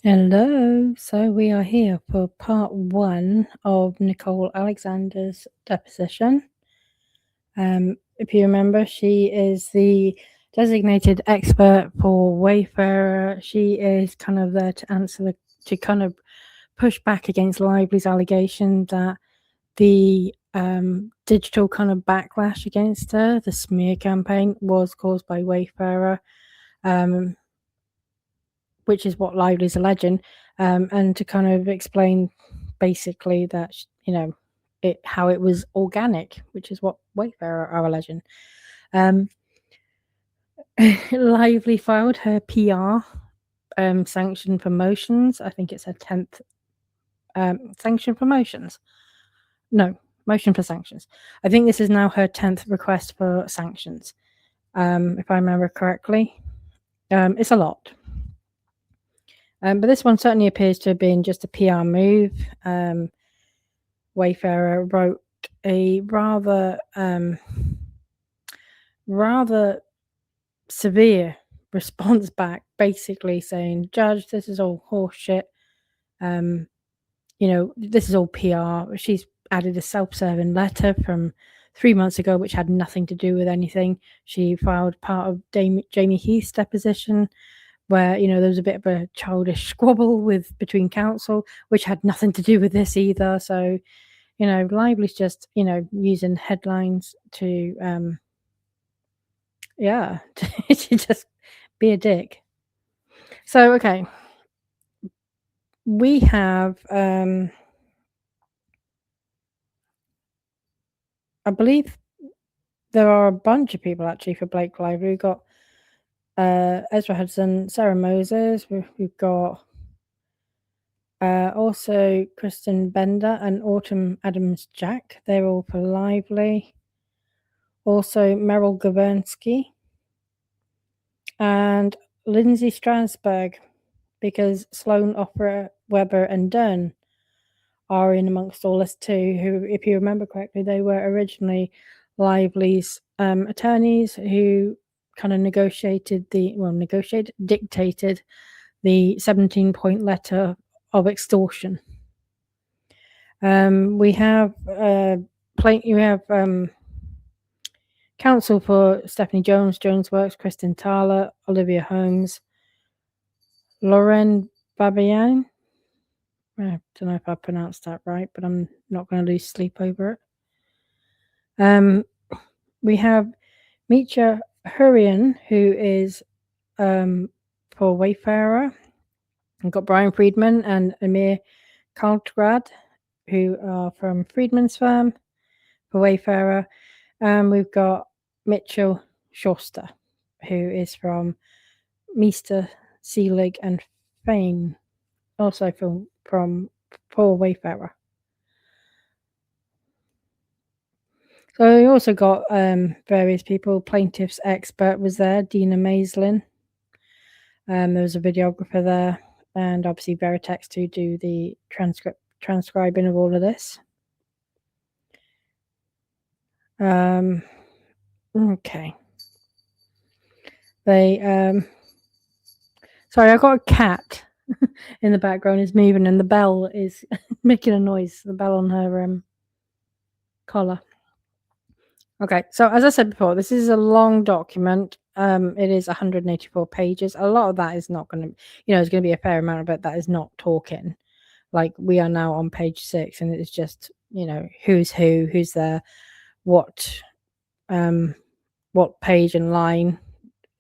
Hello. So we are here for part 1 of Nicole Alexander's deposition. If you remember, she is the designated expert for Wayfarer. She is kind of there to answer to kind of push back against Lively's allegation that the digital kind of backlash against her, the smear campaign, was caused by Wayfarer. Which is what Lively's alleging, and to kind of explain basically that, how it was organic, which is what Wayfarer are alleging. Lively filed her PR sanction for motions. I think it's her 10th sanction for motions. No, motion for sanctions. I think this is now her 10th request for sanctions, if I remember correctly. It's a lot. But this one certainly appears to have been just a PR move. Wayfarer wrote a rather severe response back, basically saying, "Judge, this is all horseshit. This is all PR." She's added a self-serving letter from 3 months ago, which had nothing to do with anything. She filed part of Jamie Heath's deposition, where there was a bit of a childish squabble between counsel, which had nothing to do with this either. So, Lively's just using headlines to to just be a dick. So okay, we have I believe there are a bunch of people actually for Blake Lively. We've got Ezra Hudson, Sarah Moses. We've got also Kristen Bender and Autumn Adams-Jack. They're all for Lively. Also Meryl Gavernsky and Lindsay Strasberg, because Sloan, Opera, Weber and Dern are in amongst all this too, who, if you remember correctly, they were originally Lively's attorneys who kind of dictated the 17-point letter of extortion. We have counsel for Stephanie Jones Works, Kristen Thaler, Olivia Holmes, Lauren Babian. I don't know if I pronounced that right, but I'm not going to lose sleep over it. We have Mitya Hurian, who is for Wayfarer. We've got Brian Friedman and Amir Kaltgrad, who are from Friedman's firm for Wayfarer. We've got Mitchell Schuster, who is from Meester, Seelig and Fane, also from for Wayfarer. So we also got various people. Plaintiff's expert was there, Dina Maislin. There was a videographer there, and obviously Veritext to do the transcribing of all of this. Okay. Sorry, I got a cat in the background is moving, and the bell is making a noise. The bell on her collar. Okay, so as I said before, this is a long document. It is 184 pages. A lot of that is not going to, there's going to be a fair amount of it that is not talking. Like, we are now on page 6, and it's just, who's who's there, what page and line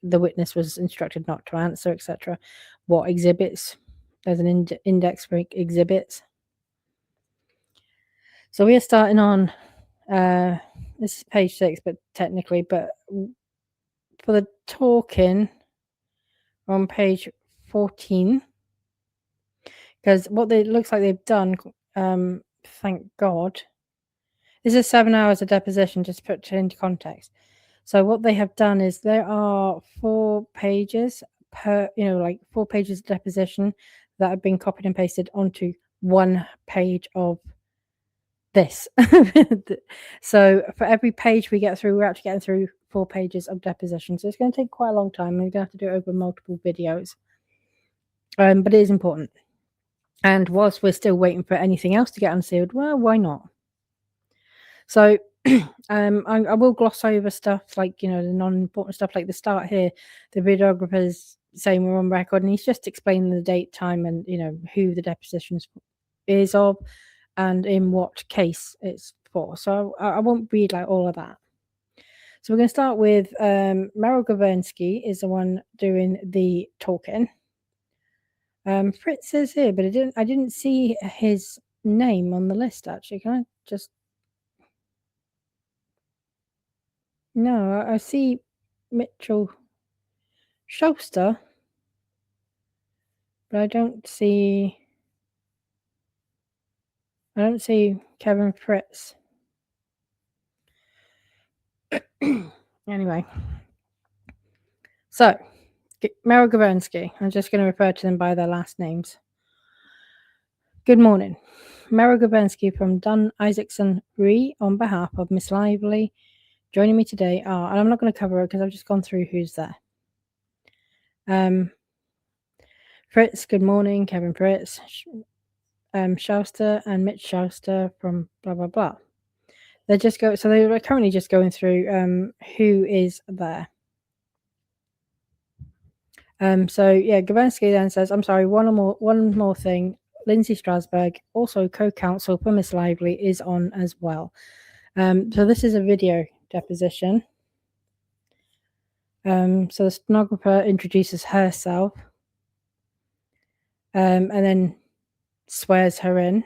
the witness was instructed not to answer, etc. What exhibits. There's an index for exhibits. So we are starting on this is page 6, but technically, but for the talking on page 14, because what it looks like they've done, thank God, this is 7 hours of deposition, just to put it into context. So what they have done is there are 4 pages per, 4 pages of deposition that have been copied and pasted onto 1 page of this. So for every page we get through, we're actually getting through 4 pages of deposition. So it's going to take quite a long time. We're going to have to do it over multiple videos. but it is important. And whilst we're still waiting for anything else to get unsealed, well, why not? So I will gloss over stuff like, the non-important stuff like the start here. The videographer's saying we're on record, and he's just explaining the date, time, and, who the deposition is of and in what case it's for. So I won't read like all of that. So we're going to start with Meryl Gavrensky is the one doing the talking. Fritz is here, but I didn't see his name on the list actually. Can I just? No, I see Mitchell Schuster, but I don't see Kevin Fritz. Anyway, so Meryl Gavrensky, I'm just going to refer to them by their last names. Good morning. Meryl Gavrensky from Dunn Isaacson Re on behalf of Miss Lively. Joining me today are, and I'm not going to cover it because I've just gone through who's there. Fritz, good morning. Kevin Fritz, Schuster and Mitch Schuster from blah, blah, blah. They're currently just going through who is there. Gavrensky then says, I'm sorry, one more thing. Lindsay Strasberg, also co-counsel for Miss Lively, is on as well. So this is a video deposition. So the stenographer introduces herself and then swears her in.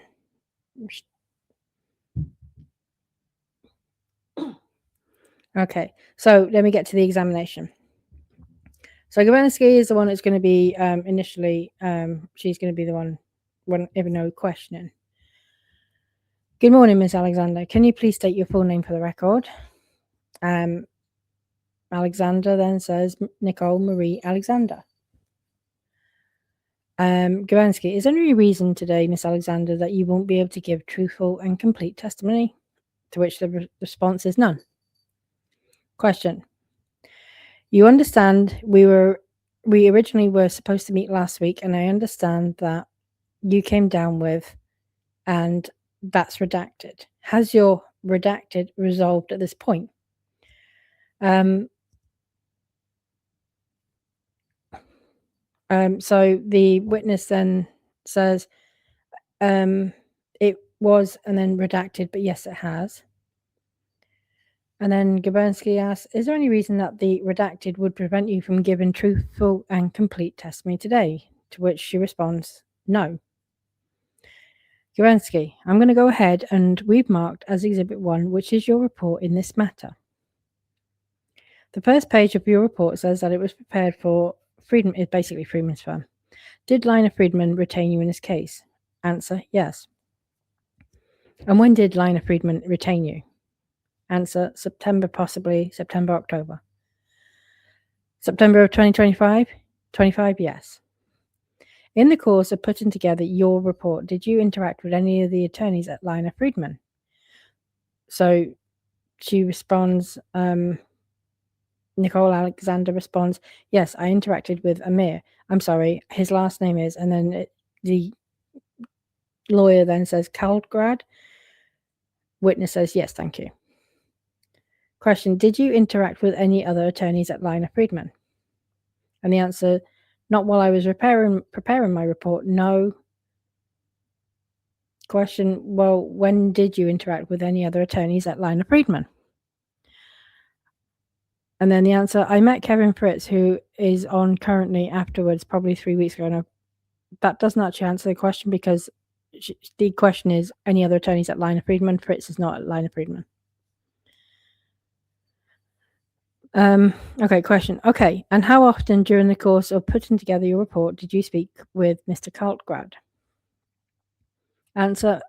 Okay, so let me get to the examination. So Gavrensky is the one that's going to be initially, she's going to be the one even no questioning. Good morning, Ms. Alexander. Can you please state your full name for the record? Alexander then says Nicole Marie Alexander. Gavrensky, is there any reason today, Miss Alexander, that you won't be able to give truthful and complete testimony? To which the response is none. Question. You understand we originally were supposed to meet last week, and I understand that you came down with, and that's redacted. Has your redacted resolved at this point? So the witness then says, it was and then redacted, but yes, it has. And then Gavrensky asks, is there any reason that the redacted would prevent you from giving truthful and complete testimony today? To which she responds, no. Gavrensky, I'm going to go ahead and we've marked as Exhibit 1, which is your report in this matter. The first page of your report says that it was prepared for Friedman, is basically Friedman's firm. Did Lina Friedman retain you in this case? Answer, yes. And when did Lina Friedman retain you? Answer, September, possibly September, October. September of 2025? 25, yes. In the course of putting together your report, did you interact with any of the attorneys at Lina Friedman? So she responds, Nicole Alexander responds, yes, I interacted with Amir. I'm sorry, his last name is, and then the lawyer then says Kaldgrad. Witness says, yes, thank you. Question, did you interact with any other attorneys at Lina Friedman? And the answer, not while I was preparing my report, no. Question, well, when did you interact with any other attorneys at Lina Friedman? And then the answer, I met Kevin Fritz, who is on currently afterwards, probably 3 weeks ago. Now, that doesn't actually answer the question because the question is any other attorneys at Lina Friedman. Fritz is not at Lina Friedman. Okay, question. Okay, and how often during the course of putting together your report did you speak with Mr. Kaltgrad? Answer,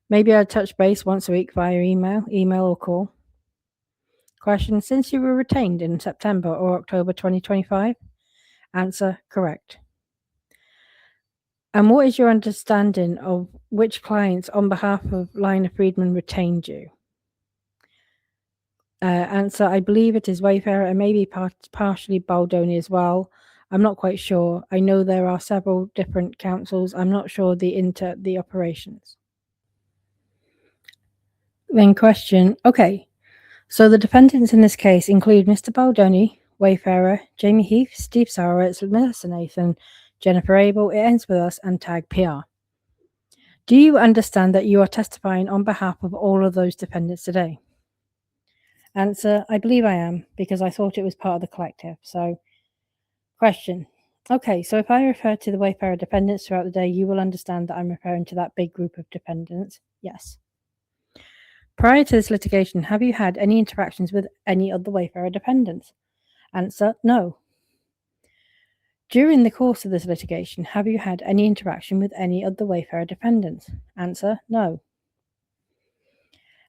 maybe I touch base once a week via email or call. Question, since you were retained in September or October 2025? Answer, correct. And what is your understanding of which clients on behalf of Lina Friedman retained you? Answer, I believe it is Wayfarer and maybe partially Baldoni as well. I'm not quite sure. I know there are several different councils. I'm not sure the operations. Then question, okay, so the defendants in this case include Mr. Baldoni, Wayfarer, Jamie Heath, Steve Sauerwitz, Melissa Nathan, Jennifer Abel, It Ends With Us, and Tag PR. Do you understand that you are testifying on behalf of all of those defendants today? Answer, I believe I am, because I thought it was part of the collective. So, question. Okay, so if I refer to the Wayfarer defendants throughout the day, you will understand that I'm referring to that big group of defendants? Yes. Prior to this litigation, have you had any interactions with any of the Wayfarer defendants? Answer, no. During the course of this litigation, have you had any interaction with any of the Wayfarer defendants? Answer, no.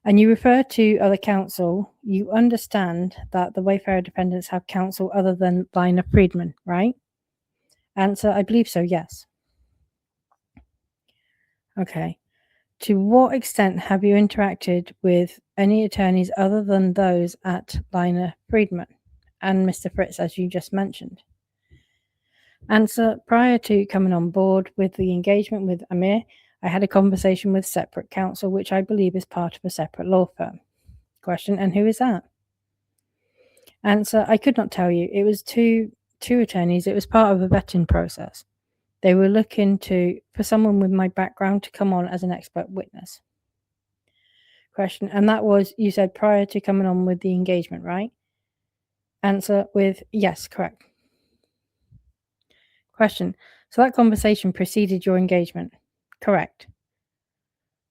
And you refer to other counsel, you understand that the Wayfarer defendants have counsel other than Lina Friedman, right? Answer, I believe so, yes. Okay. To what extent have you interacted with any attorneys other than those at Lina Friedman and Mr. Fritz, as you just mentioned? Answer, prior to coming on board with the engagement with Amir, I had a conversation with separate counsel, which I believe is part of a separate law firm. Question, and who is that? Answer, I could not tell you. It was two attorneys. It was part of a vetting process. They were looking for someone with my background to come on as an expert witness. Question, and that was, you said prior to coming on with the engagement, right? Answer with yes, correct. Question, so that conversation preceded your engagement? Correct.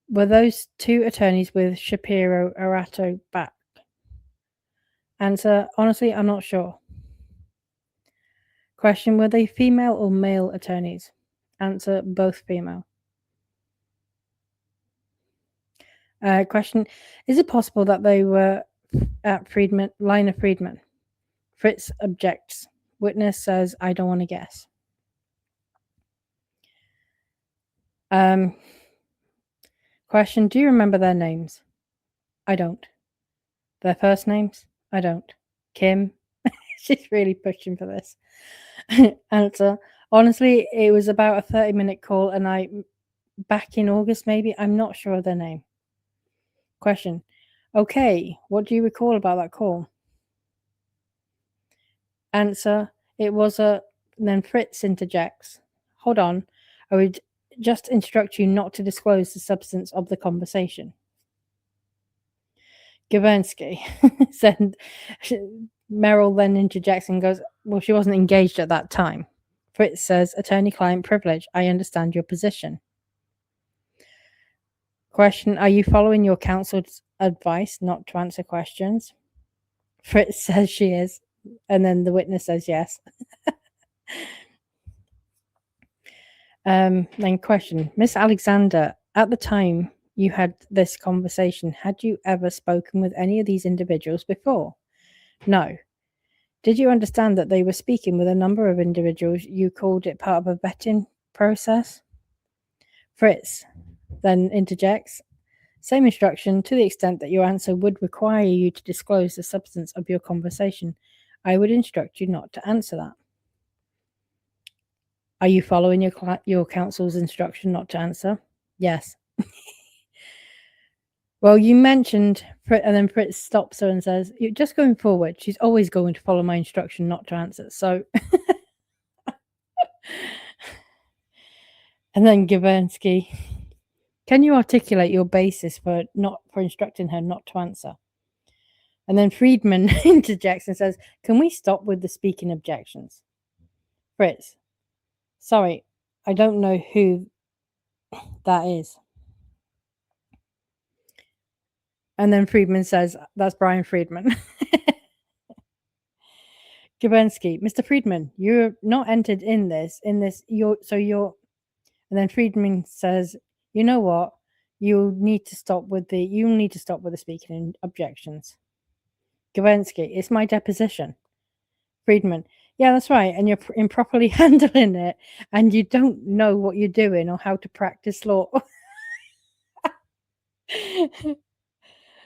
Were those two attorneys with Shapiro Arato back? Answer, honestly, I'm not sure. Question, were they female or male attorneys? Answer, both female. Question, is it possible that they were at Lina Friedman? Fritz objects. Witness says, I don't want to guess. Question, do you remember their names? I don't. Their first names? I don't. Kim? She's really pushing for this. Answer, honestly, it was about a 30-minute call, and back in August maybe, I'm not sure of their name. Question, okay, what do you recall about that call? Answer, it was then Fritz interjects, hold on, I would just instruct you not to disclose the substance of the conversation. Gavernsky said, Merrill then interjects and goes, well, she wasn't engaged at that time. Fritz says, attorney-client privilege, I understand your position. Question, are you following your counsel's advice not to answer questions? Fritz says she is, and then the witness says yes. Then question, Miss Alexander, at the time you had this conversation, had you ever spoken with any of these individuals before? No. Did you understand that they were speaking with a number of individuals? You called it part of a vetting process? Fritz then interjects, same instruction, to the extent that your answer would require you to disclose the substance of your conversation, I would instruct you not to answer that. Are you following your counsel's instruction not to answer? Yes. Well, you mentioned, and then Fritz stops her and says, just going forward, she's always going to follow my instruction not to answer. So, and then Gavernsky, can you articulate your basis for instructing her not to answer? And then Friedman interjects and says, can we stop with the speaking objections? Fritz, sorry, I don't know who that is. And then Friedman says, that's Brian Friedman. Gavernsky, Mr. Friedman, you're not entered in this, and then Friedman says, you know what? You need to stop with the speaking objections. Gavernsky, it's my deposition. Friedman, yeah, that's right. And you're improperly handling it, and you don't know what you're doing or how to practice law.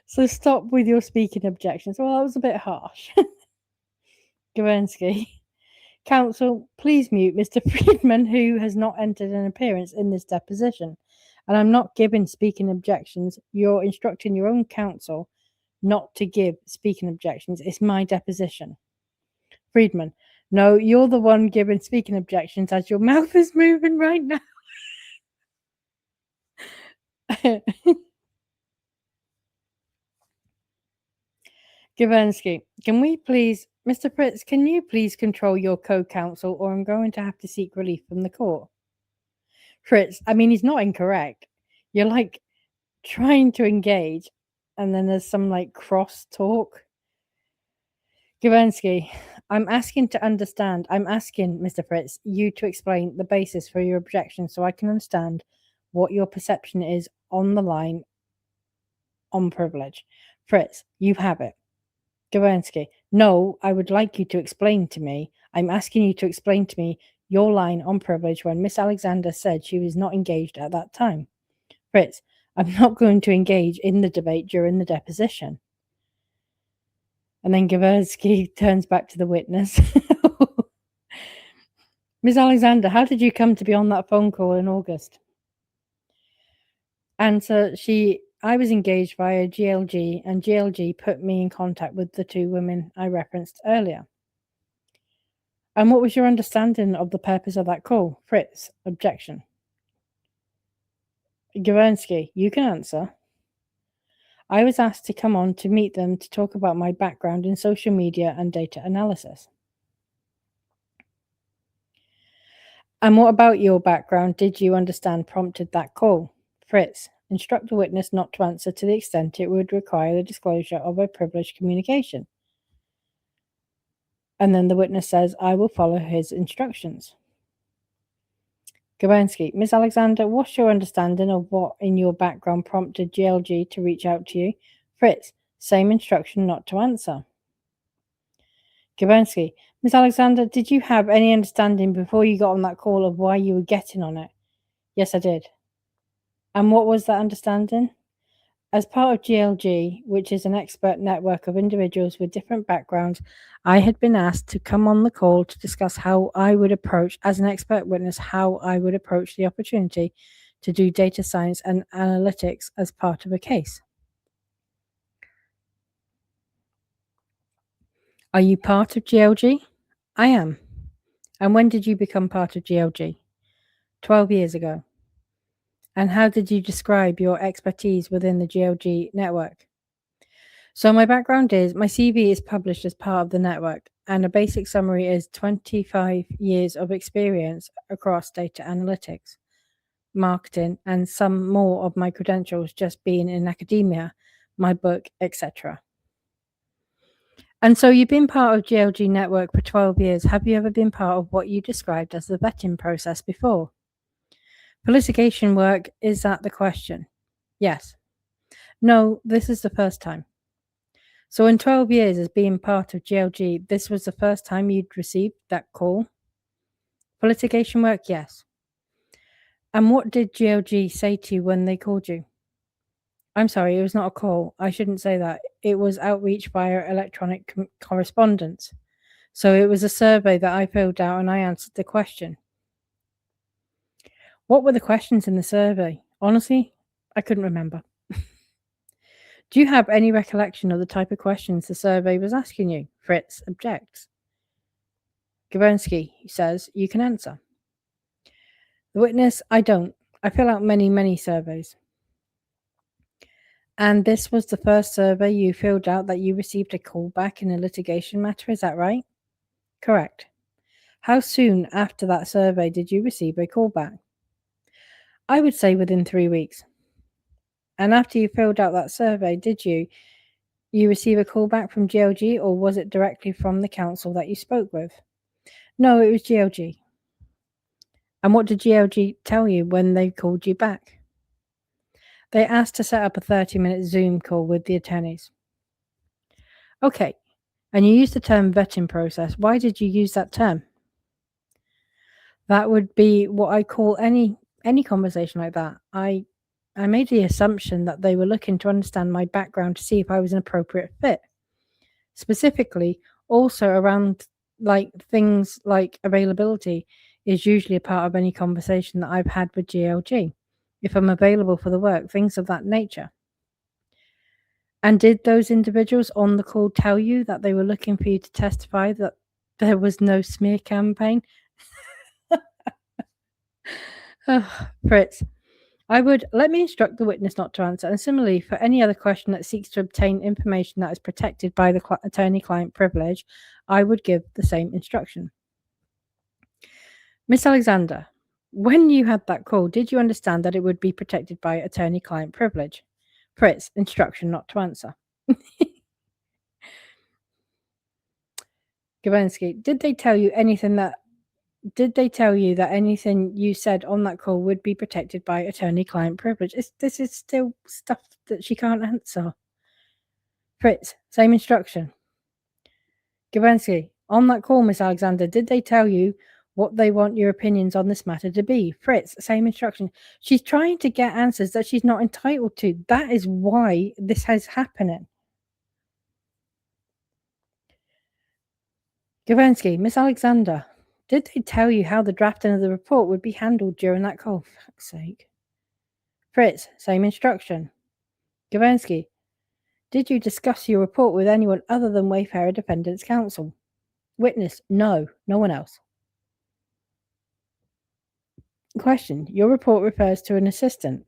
So stop with your speaking objections. Well, that was a bit harsh. Gavernsky, Counsel, please mute Mr. Friedman, who has not entered an appearance in this deposition. And I'm not giving speaking objections. You're instructing your own counsel not to give speaking objections. It's my deposition. Friedman, no, you're the one giving speaking objections as your mouth is moving right now. Gavrensky, can we please, Mr. Fritz, can you please control your co-counsel or I'm going to have to seek relief from the court? Fritz, I mean, he's not incorrect. You're like trying to engage and then there's some like cross talk. Gavrensky, I'm asking to understand. I'm asking, Mr. Fritz, you to explain the basis for your objection so I can understand what your perception is on the line on privilege. Fritz, you have it. Gavrensky, no, I would like you to explain to me. I'm asking you to explain to me your line on privilege when Miss Alexander said she was not engaged at that time. Fritz, I'm not going to engage in the debate during the deposition. And then Gavrensky turns back to the witness. Miss Alexander, how did you come to be on that phone call in August? Answer, I was engaged via GLG, and GLG put me in contact with the two women I referenced earlier. And what was your understanding of the purpose of that call? Fritz, objection. Gavrensky, you can answer. I was asked to come on to meet them to talk about my background in social media and data analysis. And what about your background did you understand prompted that call? Fritz, instruct the witness not to answer to the extent it would require the disclosure of a privileged communication. And then the witness says, I will follow his instructions. Gavrensky, Miss Alexander, what's your understanding of what in your background prompted GLG to reach out to you? Fritz, same instruction not to answer. Gavrensky, Miss Alexander, did you have any understanding before you got on that call of why you were getting on it? Yes, I did. And what was that understanding? As part of GLG, which is an expert network of individuals with different backgrounds, I had been asked to come on the call to discuss how I would approach, as an expert witness, how I would approach the opportunity to do data science and analytics as part of a case. Are you part of GLG? I am. And when did you become part of GLG? 12 years ago. And how did you describe your expertise within the GLG network? So my background is, my CV is published as part of the network, and a basic summary is 25 years of experience across data analytics, marketing, and some more of my credentials just being in academia, my book, etc. And so you've been part of GLG network for 12 years. Have you ever been part of what you described as the vetting process before? For litigation work, is that the question? Yes. No, this is the first time. So in 12 years as being part of GLG, this was the first time you'd received that call? For litigation work, yes. And what did GLG say to you when they called you? I'm sorry, it was not a call. I shouldn't say that. It was outreach via electronic correspondence. So it was a survey that I filled out and I answered the question. What were the questions in the survey? Honestly, I couldn't remember. Do you have any recollection of the type of questions the survey was asking you? Fritz objects. Gavrensky says, you can answer. The witness, I don't. I fill out many surveys. And this was the first survey you filled out that you received a call back in a litigation matter, is that right? Correct. How soon after that survey did you receive a call back? I would say within 3 weeks. And after you filled out that survey, did you receive a call back from GLG, or was it directly from the counsel that you spoke with? No, it was GLG. And what did GLG tell you when they called you back? They asked to set up a 30-minute Zoom call with the attorneys. Okay, and you used the term vetting process. Why did you use that term? That would be what I call any conversation like that. I made the assumption that they were looking to understand my background to see if I was an appropriate fit. Specifically, also around like things like availability is usually a part of any conversation that I've had with GLG. If I'm available for the work, things of that nature. And did those individuals on the call tell you that they were looking for you to testify that there was no smear campaign? Fritz, let me instruct the witness not to answer, and similarly, for any other question that seeks to obtain information that is protected by the attorney-client privilege, I would give the same instruction. Miss Alexander, when you had that call, did you understand that it would be protected by attorney-client privilege? Fritz, instruction not to answer. Gavensky, did they tell you that anything you said on that call would be protected by attorney-client privilege? This is still stuff that she can't answer. Fritz, same instruction. Gavensky, on that call, Miss Alexander, did they tell you what they want your opinions on this matter to be? Fritz, same instruction. She's trying to get answers that she's not entitled to. That is why this is happening. Gavensky, Miss Alexander, did they tell you how the drafting of the report would be handled during that call? For fuck's sake. Fritz, same instruction. Gavensky, did you discuss your report with anyone other than Wayfarer Defendants Counsel? Witness, no one else. Question, your report refers to an assistant.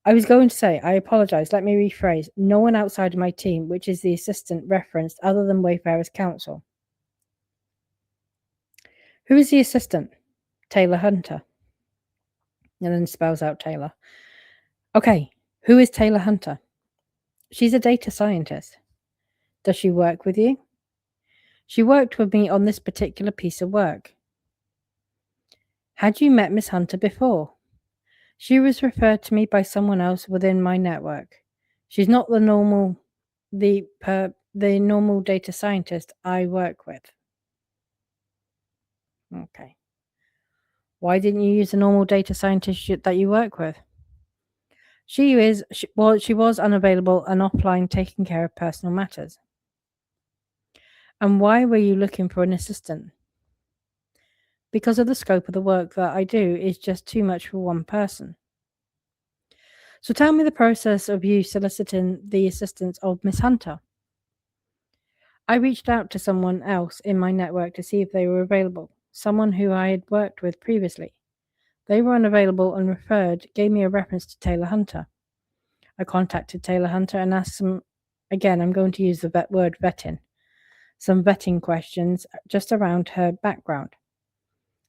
I was going to say, I apologize, let me rephrase. No one outside of my team, which is the assistant referenced other than Wayfarer's Counsel. Who is the assistant? Taylor Hunter. And then spells out Taylor. Okay, who is Taylor Hunter? She's a data scientist. Does she work with you? She worked with me on this particular piece of work. Had you met Miss Hunter before? She was referred to me by someone else within my network. She's not the normal data scientist I work with. Okay. Why didn't you use the normal data scientist that you work with? She was unavailable and offline taking care of personal matters. And why were you looking for an assistant? Because of the scope of the work that I do is just too much for one person. So tell me the process of you soliciting the assistance of Miss Hunter. I reached out to someone else in my network to see if they were available, someone who I had worked with previously. They were unavailable and gave me a reference to Taylor Hunter. I contacted Taylor Hunter and asked some, again, I'm going to use the word vetting, some vetting questions just around her background,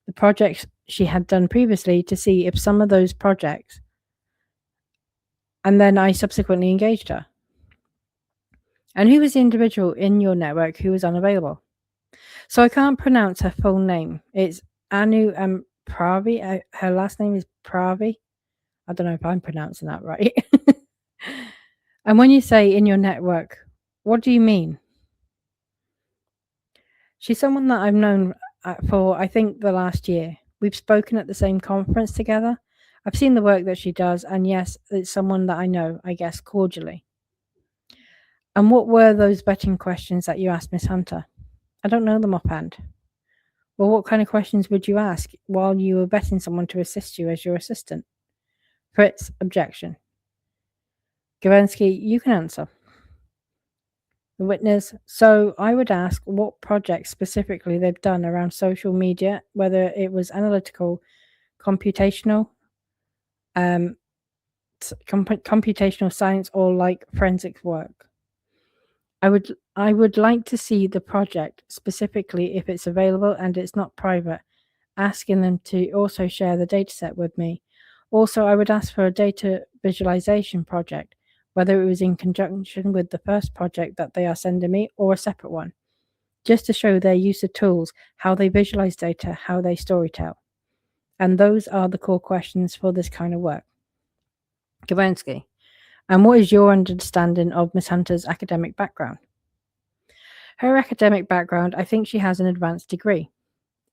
the projects she had done previously to see if some of those projects, and then I subsequently engaged her. And who was the individual in your network who was unavailable? So I can't pronounce her full name. It's Anu Pravi. Her last name is Pravi. I don't know if I'm pronouncing that right. And when you say in your network, what do you mean? She's someone that I've known for, I think, the last year. We've spoken at the same conference together. I've seen the work that she does, and yes, it's someone that I know, I guess, cordially. And what were those vetting questions that you asked Miss Hunter? I don't know them offhand. Well, what kind of questions would you ask while you were vetting someone to assist you as your assistant? Fritz, objection. Gavensky, you can answer. The witness, so I would ask what projects specifically they've done around social media, whether it was analytical, computational, computational science, or like forensics work. I would like to see the project specifically if it's available and it's not private, asking them to also share the dataset with me. Also, I would ask for a data visualization project, whether it was in conjunction with the first project that they are sending me or a separate one, just to show their use of tools, how they visualize data, how they storytell. And those are the core questions for this kind of work. Gavensky, and what is your understanding of Miss Hunter's academic background? Her academic background, I think she has an advanced degree.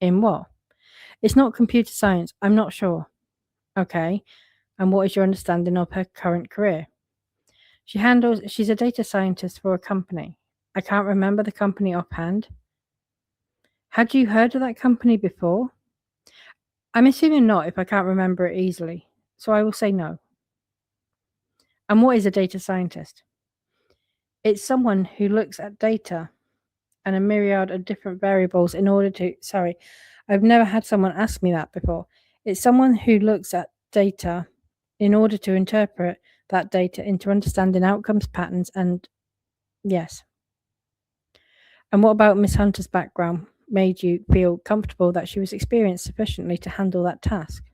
In what? It's not computer science. I'm not sure. Okay. And what is your understanding of her current career? She's a data scientist for a company. I can't remember the company offhand. Had you heard of that company before? I'm assuming not if I can't remember it easily, so I will say no. And what is a data scientist? It's someone who looks at data and a myriad of different variables in order to. Sorry, I've never had someone ask me that before. It's someone who looks at data in order to interpret that data into understanding outcomes, patterns, and yes. And what about Miss Hunter's background made you feel comfortable that she was experienced sufficiently to handle that task?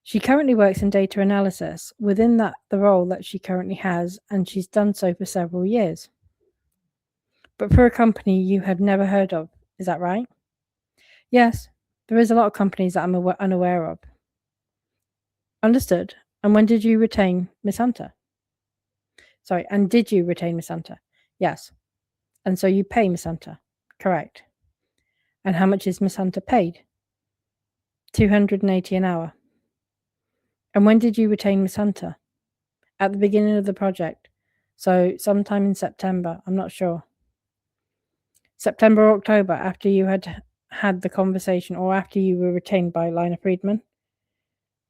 She currently works in data analysis within the role that she currently has, and she's done so for several years. But for a company you had never heard of, is that right? Yes, there is a lot of companies that I'm unaware of. Understood. And when did you retain Miss Hunter? Sorry, and did you retain Miss Hunter? Yes. And so you pay Miss Hunter? Correct. And how much is Miss Hunter paid? $280 an hour. And when did you retain Miss Hunter? At the beginning of the project. So sometime in September, I'm not sure. September or October, after you had the conversation or after you were retained by Lina Friedman?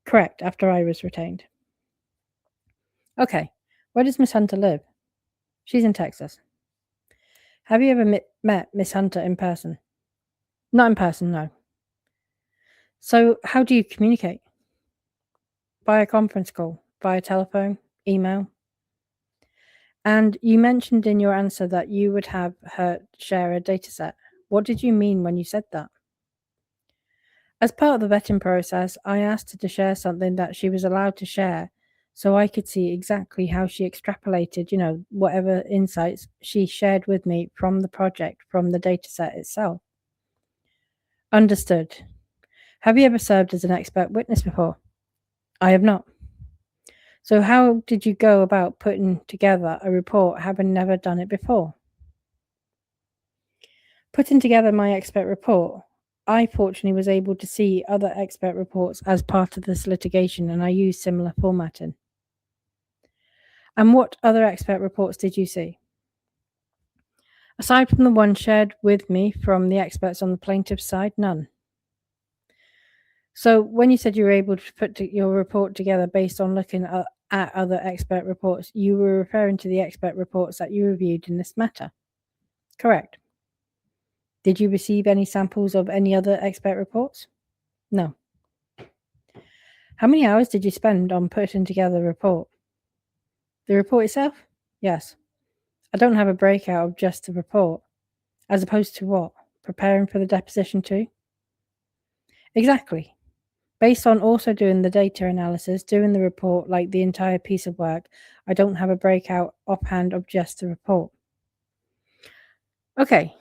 Correct, after I was retained. Okay, where does Miss Hunter live? She's in Texas. Have you ever met Miss Hunter in person? Not in person, no. So how do you communicate? Via conference call, via telephone, email? And you mentioned in your answer that you would have her share a data set. What did you mean when you said that? As part of the vetting process, I asked her to share something that she was allowed to share so I could see exactly how she extrapolated, whatever insights she shared with me from the project, from the data set itself. Understood. Have you ever served as an expert witness before? I have not. So how did you go about putting together a report having never done it before? Putting together my expert report, I fortunately was able to see other expert reports as part of this litigation, and I used similar formatting. And what other expert reports did you see? Aside from the one shared with me from the experts on the plaintiff's side, none. So when you said you were able to put your report together based on looking at other expert reports, you were referring to the expert reports that you reviewed in this matter. Correct. Did you receive any samples of any other expert reports? No. How many hours did you spend on putting together the report? The report itself? Yes. I don't have a breakout of just the report. As opposed to what? Preparing for the deposition too? Exactly. Based on also doing the data analysis, doing the report, like the entire piece of work, I don't have a breakout offhand of just the report. Okay,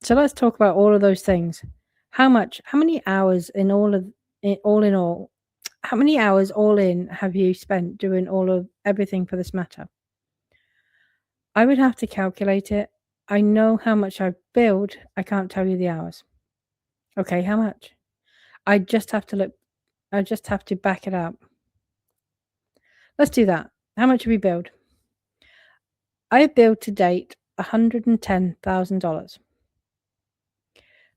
so let's talk about all of those things. How many hours how many hours all in have you spent doing everything for this matter? I would have to calculate it. I know how much I've billed. I can't tell you the hours. Okay, how much? I just have to back it up. Let's do that. How much have you billed? I have billed to date $110,000.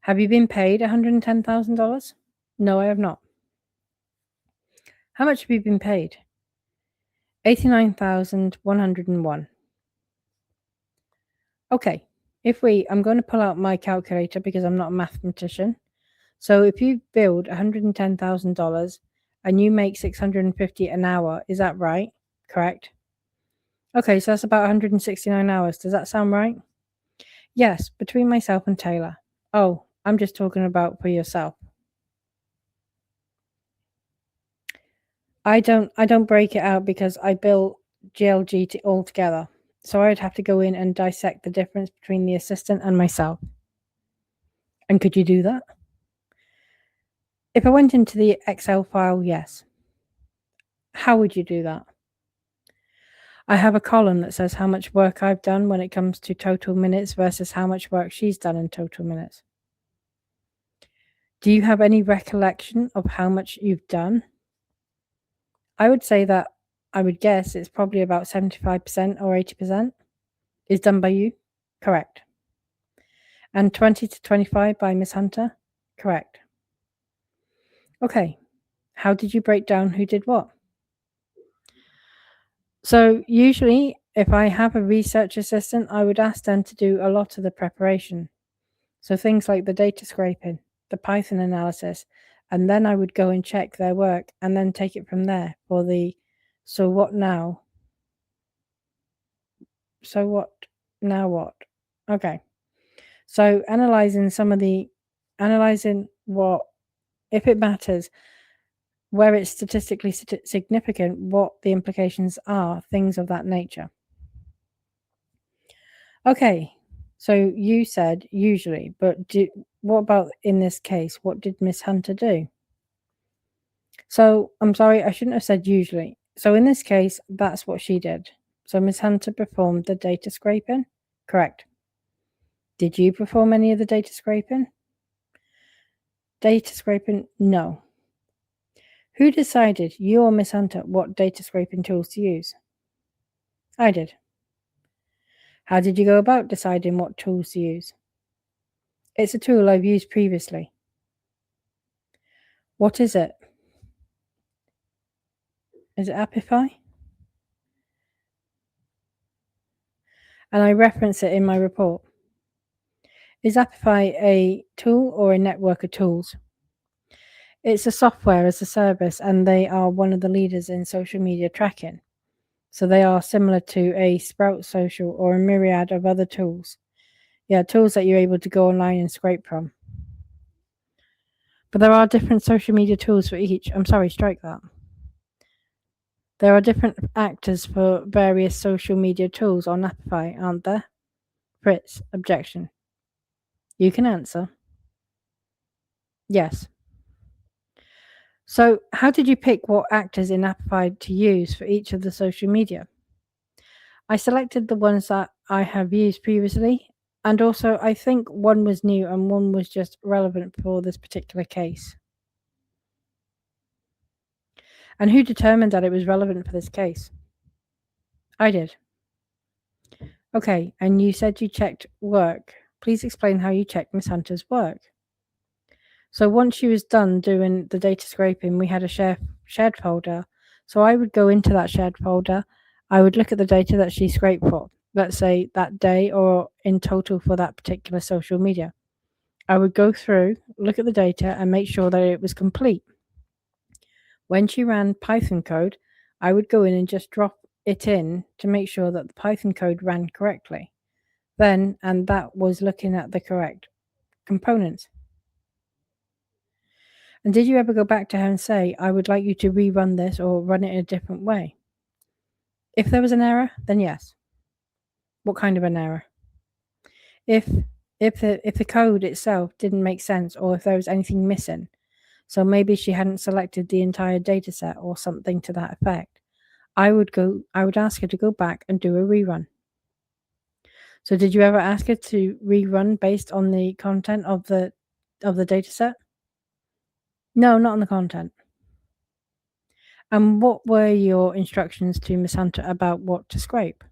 Have you been paid $110,000? No, I have not. How much have you been paid? $89,101. Okay, I'm going to pull out my calculator because I'm not a mathematician. So if you billed $110,000 and you make $650 an hour, is that right? Correct. Okay, so that's about 169 hours. Does that sound right? Yes, between myself and Taylor. Oh, I'm just talking about for yourself. I don't break it out because I bill GLG all together. So I'd have to go in and dissect the difference between the assistant and myself. And could you do that? If I went into the Excel file, yes. How would you do that? I have a column that says how much work I've done when it comes to total minutes versus how much work she's done in total minutes. Do you have any recollection of how much you've done? I would say that I would guess it's probably about 75% or 80% is done by you. Correct. And 20 to 25 by Miss Hunter? Correct. Okay. How did you break down who did what? So usually, if I have a research assistant, I would ask them to do a lot of the preparation. So things like the data scraping, the Python analysis, and then I would go and check their work and then take it from there for the so what now? So what now what? Okay. So analyzing what, if it matters, where it's statistically significant, what the implications are, things of that nature. Okay, so you said usually, but what about in this case? What did Miss Hunter do? So I'm sorry, I shouldn't have said usually. So in this case, that's what she did. So Miss Hunter performed the data scraping? Correct. Did you perform any of the data scraping? Data scraping? No. Who decided, you or Miss Hunter, what data scraping tools to use? I did. How did you go about deciding what tools to use? It's a tool I've used previously. What is it? Is it Apify? And I reference it in my report. Is Apify a tool or a network of tools? It's a software as a service, and they are one of the leaders in social media tracking. So they are similar to a Sprout Social or a myriad of other tools. Yeah, tools that you're able to go online and scrape from. But there are different social media tools for each. I'm sorry, strike that. There are different actors for various social media tools on Apify, aren't there? Fritz, objection. You can answer. Yes. So, how did you pick what actors in Apify to use for each of the social media? I selected the ones that I have used previously, and also I think one was new and one was just relevant for this particular case. And who determined that it was relevant for this case? I did. Okay, and you said you checked work. Please explain how you checked Miss Hunter's work. So once she was done doing the data scraping, we had a shared folder. So I would go into that shared folder. I would look at the data that she scraped for, let's say that day or in total for that particular social media. I would go through, look at the data, and make sure that it was complete. When she ran Python code, I would go in and just drop it in to make sure that the Python code ran correctly. And that was looking at the correct components. And did you ever go back to her and say, I would like you to rerun this or run it in a different way? If there was an error, then yes. What kind of an error? If the code itself didn't make sense or if there was anything missing, so maybe she hadn't selected the entire data set or something to that effect, I would ask her to go back and do a rerun. So did you ever ask her to rerun based on the content of the data set? No, not on the content. And what were your instructions to Miss Hunter about what to scrape?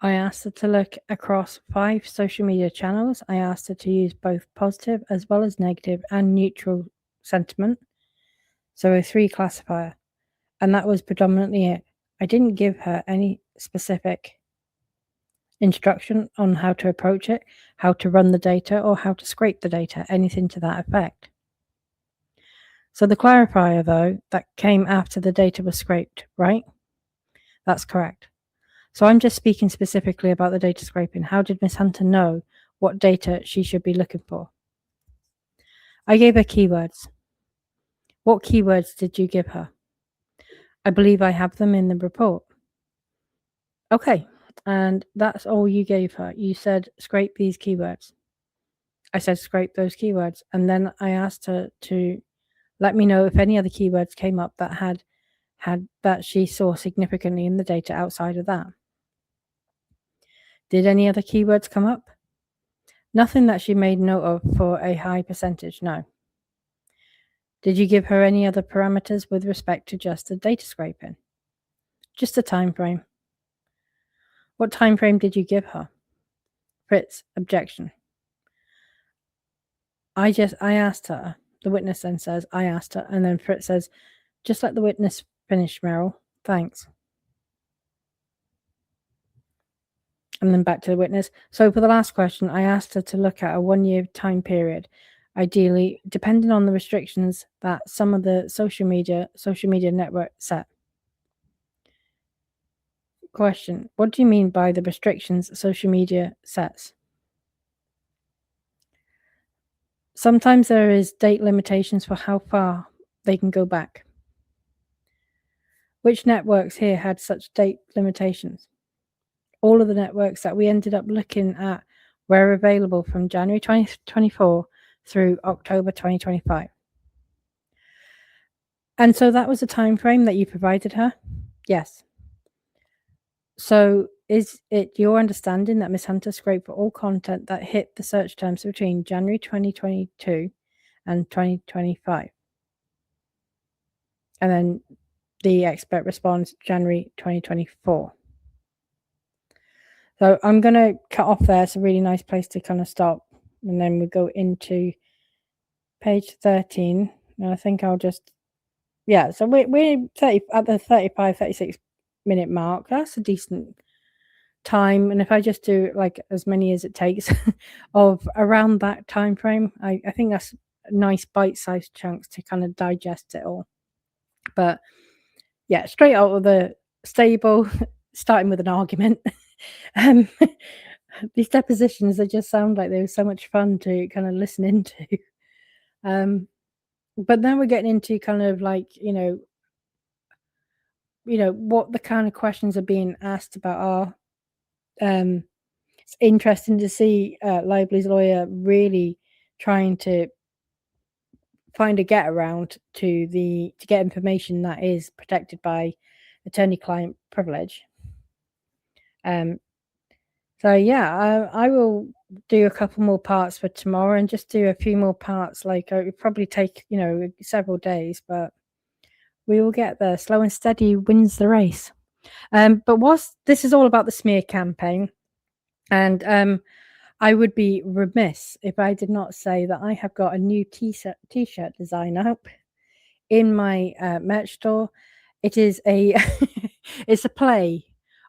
I asked her to look across 5 social media channels. I asked her to use both positive as well as negative and neutral sentiment. So a 3 classifier. And that was predominantly it. I didn't give her any specific instruction on how to approach it, how to run the data, or how to scrape the data, anything to that effect. So the clarifier, though, that came after the data was scraped, right? That's correct. So I'm just speaking specifically about the data scraping. How did Miss Hunter know what data she should be looking for? I gave her keywords. What keywords did you give her? I believe I have them in the report. Okay, and that's all you gave her. You said scrape these keywords. I said scrape those keywords, and then I asked her to let me know if any other keywords came up that had that she saw significantly in the data outside of that. Did any other keywords come up? Nothing that she made note of for a high percentage, no. Did you give her any other parameters with respect to just the data scraping? Just a time frame. What time frame did you give her? Fritz, objection. I asked her. The witness then says, I asked her. And then Fritz says, just let the witness finish, Meryl. Thanks. And then back to the witness. So for the last question, I asked her to look at a 1-year time period, ideally, depending on the restrictions that some of the social media network set. Question, what do you mean by the restrictions social media sets? Sometimes there is date limitations for how far they can go back. Which networks here had such date limitations? All of the networks that we ended up looking at were available from January 2024 through October 2025. And so that was the time frame that you provided her? Yes. So is it your understanding that Ms. Hunter scraped for all content that hit the search terms between January 2022 and 2025? And then the expert responds January 2024. So I'm going to cut off there. It's a really nice place to kind of stop. And then we go into page 13. And I think I'll just, yeah, so we're at the 35, 36 minute mark. That's a decent time. And if I just do like as many as it takes of around that time frame, I think that's nice bite-sized chunks to kind of digest it all. But yeah, straight out of the stable, starting with an argument. These depositions, they just sound like they were so much fun to kind of listen into. But then we're getting into kind of like, what the kind of questions are being asked about are. It's interesting to see Lively's lawyer really trying to find a get around to get information that is protected by attorney-client privilege. So yeah, I will do a couple more parts for tomorrow and just do a few more parts. Like it would probably take several days, but we will get there. Slow and steady wins the race. But this is all about the smear campaign, and I would be remiss if I did not say that I have got a new t-shirt design up in my merch store. It is it's a play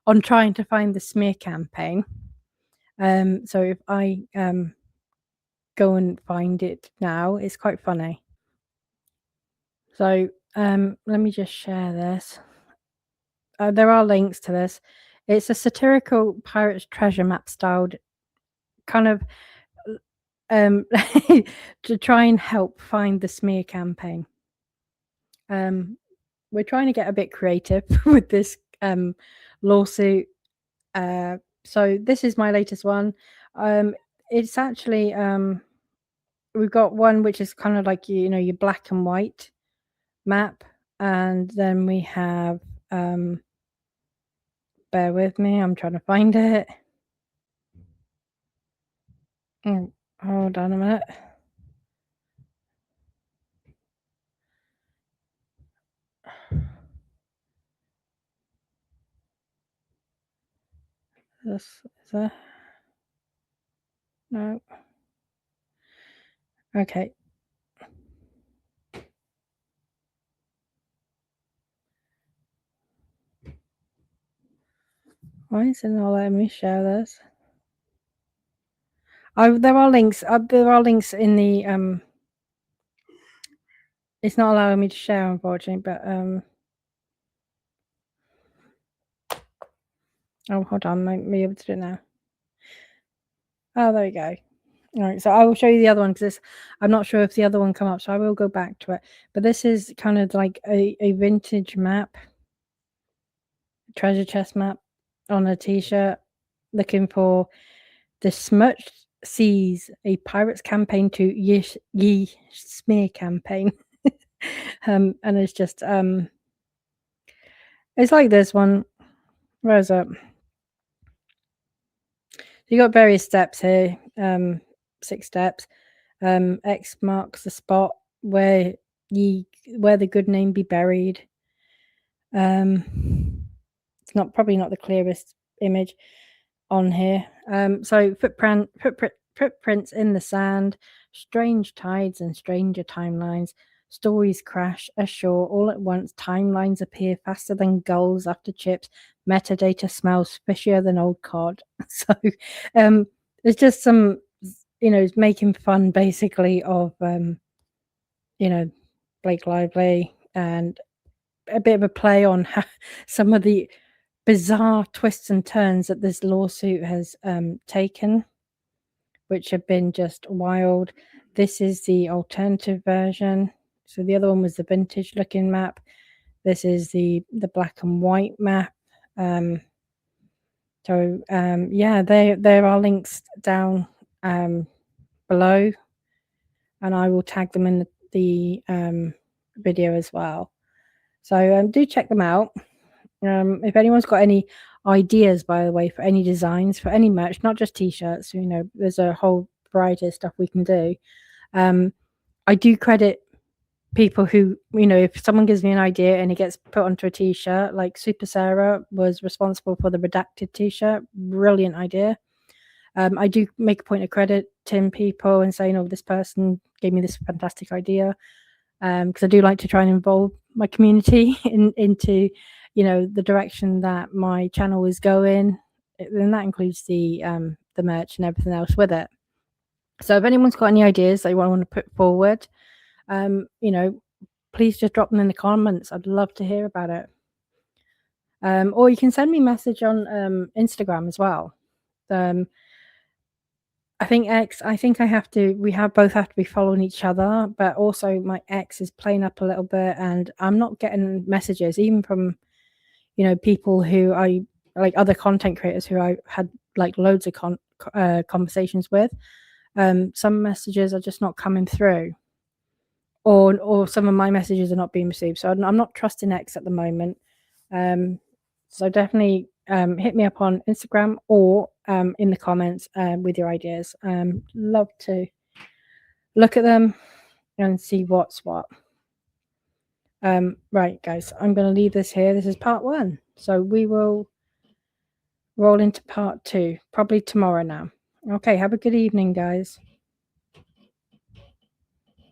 on trying to find the smear campaign. So if I go and find it now, it's quite funny. So let me just share this. There are links to this. It's a satirical pirate's treasure map styled kind of to try and help find the smear campaign. We're trying to get a bit creative with this lawsuit. So this is my latest one. It's actually we've got one which is kind of like your black and white map, and then we have bear with me, I'm trying to find it. Oh, hold on a minute. This is a no. Okay. Why is it not letting me share this? There are links. There are links in the It's not allowing me to share, unfortunately. But oh, hold on. I might be able to do it now. Oh, there you go. All right, so I will show you the other one because I'm not sure if the other one come up, so I will go back to it. But this is kind of like a vintage map, treasure chest map on a t-shirt, looking for the smudged seas, a pirate's campaign to ye smear campaign. And it's just it's like this one. Where is it? You got various steps here, 6 steps. X marks the spot where the good name be buried. It's probably not the clearest image on here. So footprints in the sand, strange tides and stranger timelines. Stories crash ashore all at once. Timelines appear faster than gulls after chips. Metadata smells fishier than old cod. So there's just some, making fun basically of, Blake Lively, and a bit of a play on how some of the bizarre twists and turns that this lawsuit has taken, which have been just wild. This is the alternative version. So the other one was the vintage looking map. This is the black and white map. Yeah, there are links down below, and I will tag them in the video as well. So do check them out. If anyone's got any ideas, by the way, for any designs, for any merch, not just t-shirts, there's a whole variety of stuff we can do. I do credit people who, if someone gives me an idea and it gets put onto a t-shirt, like Super Sarah was responsible for the redacted t-shirt. Brilliant idea. I do make a point of crediting people and saying, this person gave me this fantastic idea, because I do like to try and involve my community into the direction that my channel is going, and that includes the merch and everything else with it. So if anyone's got any ideas they want to put forward, please just drop them in the comments. I'd love to hear about it. Or you can send me a message on Instagram as well. I think we both have to be following each other, but also my ex is playing up a little bit, and I'm not getting messages even from people who I like, other content creators who I had like loads of conversations with. Some messages are just not coming through, or some of my messages are not being received. So I'm not trusting X at the moment. So definitely hit me up on Instagram or in the comments with your ideas. Love to look at them and see what's what. Right, guys, I'm going to leave this here. This is part 1. So we will roll into part 2, probably tomorrow now. Okay, have a good evening, guys.